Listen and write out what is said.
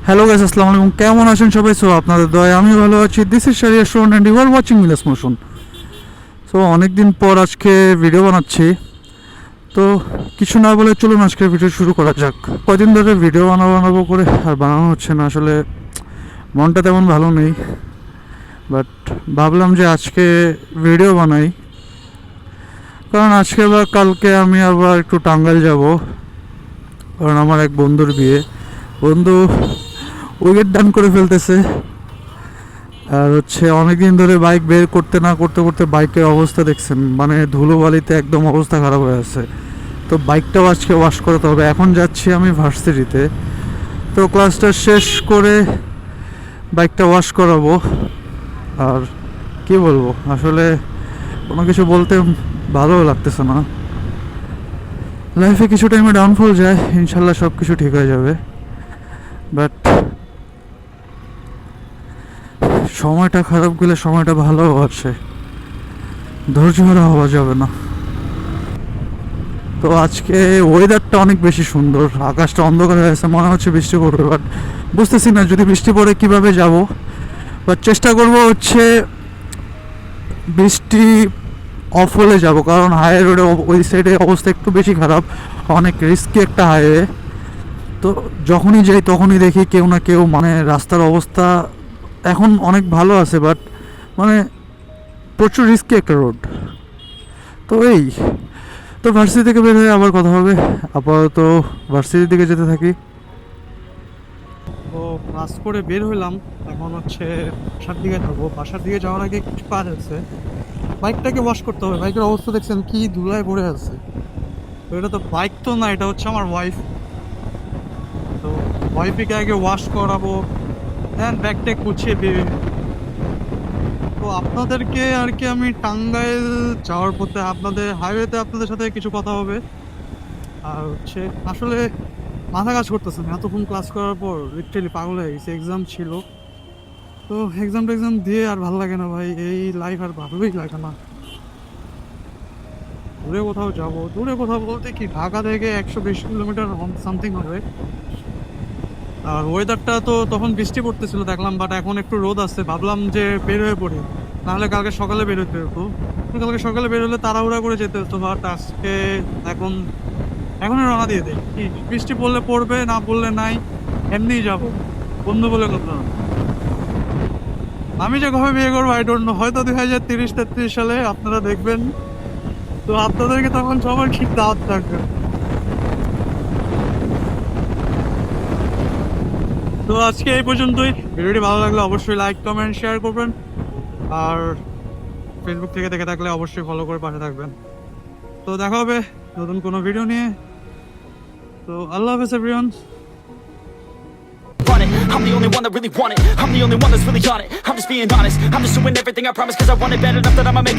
Hello guys, আসসালামু আলাইকুম। কেমন আছেন সবাই? সো আপনাদের দয়া আমি ভালো আছি। This is Sharia Shon and you are watching Milas Motion. So অনেকদিন পর আজকে ভিডিও বানাচ্ছি। তো কিছু না বলে চলুন আজকে ভিডিও শুরু করা যাক। কয়দিন ধরে ভিডিও বানাবো করে আর বানানো হচ্ছে না, আসলে মনটা তেমন ভালো নেই। বাট ভাবলাম যে আজকে ভিডিও বানাই, কারণ আজকে বা কালকে আমি আবার একটু টাঙ্গাইল যাব, কারণ আমার এক বন্ধুর বিয়ে। বন্ধু উইকেট ডান করে ফেলতেছে, আর হচ্ছে অনেকদিন ধরে বাইক বের করতে না করতে করতে বাইকের অবস্থা দেখছেন, মানে ধুলোবালিতে একদম অবস্থা খারাপ হয়ে আছে। তো বাইকটাও আজকে ওয়াশ করাতে হবে। এখন যাচ্ছি আমি ভার্সিটিতে, তো ক্লাসটা শেষ করে বাইকটা ওয়াশ করাবো। আর কি বলবো, আসলে কোনো কিছু বলতে ভালো লাগতেছে না। লাইফে কিছু টাইমে ডাউনফল যায়, ইনশাল্লাহ সব কিছু ঠিক হয়ে যাবে। বাট সময়টা খারাপ গেলে সময়টা ভালো আছে, ধৈর্য হারা হওয়া যাবে না। তো আজকে ওয়েদারটা অনেক বেশি সুন্দর, আকাশটা অন্ধকার হয়ে আছে, মনে হচ্ছে বৃষ্টি পড়বে। বাট বুঝতেছি না যদি বৃষ্টি পড়ে কিভাবে যাব। বাট চেষ্টা করব হচ্ছে বৃষ্টি অফ হলে যাব, কারণ হাইওয়ে রোডে ওই সাইডে অবস্থা একটু বেশি খারাপ, অনেক রিস্কি একটা হাইওয়ে। তো যখনই যাই তখনই দেখি কেউ না কেউ, মানে রাস্তার অবস্থা এখন অনেক ভালো আছে, বাট মানে প্রচুর রিস্কি একটা রোড। তো তো ভার্সিটি থেকে বের হয়ে আবার কথা হবে। আপাতত ভার্সিটির দিকে যেতে থাকি। তো ক্লাস করে বের হইলাম, এখন হচ্ছে বাসার দিকে যাবো। বাসার দিকে যাওয়ার আগে কিছু কাজ আছে, বাইকটাকে ওয়াশ করতে হবে। বাইকের অবস্থা দেখছেন কি ধুলায় পড়ে আছে। তো এটা তো বাইক তো না, এটা হচ্ছে আমার ওয়াইফ। তো ওয়াইফকে আগে ওয়াশ করাবো, দেন ব্যাগটা গুছিয়ে বের। তো আপনাদেরকে আর কি আমি টাঙ্গাইল যাওয়ার পথে আপনাদের হাইওয়েতে আপনাদের সাথে কিছু কথা হবে। আর হচ্ছে আসলে মাথা কাজ করতেছে না, এতক্ষণ ক্লাস করার পর লিটারেলি পাগল হয়ে গেছে। এক্সাম ছিল, তো এক্সাম দিয়ে আর ভালো লাগে না ভাই, এই লাইফ আর ভালোই লাগে না। দূরে কোথাও যাব, দূরে কোথাও বলতে কি ঢাকা থেকে 120 কিলোমিটার সামথিং হবে। আর ওয়েদারটা তো তখন বৃষ্টি পড়তেছিল দেখলাম, বাট এখন একটু রোদ আসছে। ভাবলাম যে বের হয়ে পড়ি, নাহলে কালকে সকালে বের হতে হতো। কালকে সকালে বের হলে তাড়াহুড়া করে যেতে হতো, বাট আজকে এখন এখনই রওনা দিয়ে দেয়। কি বৃষ্টি পড়লে পড়বে, না পড়লে নাই, এমনিই যাবো, বন্ধু বলে কথা। আমি যে কবে বিয়ে করবো আই ডোন্ট নো, হয়তো 2030-33 সালে আপনারা দেখবেন। তো আপনাদেরকে তখন সবার ঠিক দাওয়াত থাকবে। তো আজকে এই পর্যন্তই। ভিডিওটি ভালো লাগলে অবশ্যই লাইক কমেন্ট শেয়ার করবেন, আর ফেসবুক থেকে দেখে থাকলে অবশ্যই ফলো করে পাশে থাকবেন। তো দেখা হবে নতুন কোনো ভিডিও নিয়ে। তো আল্লাহ হাফেজ everyone. Want it. I'm the only one that really want it. I'm the only one that's really on it. I'm just being honest. I'm just doing everything I promise, cause I want it bad enough that I'ma make it.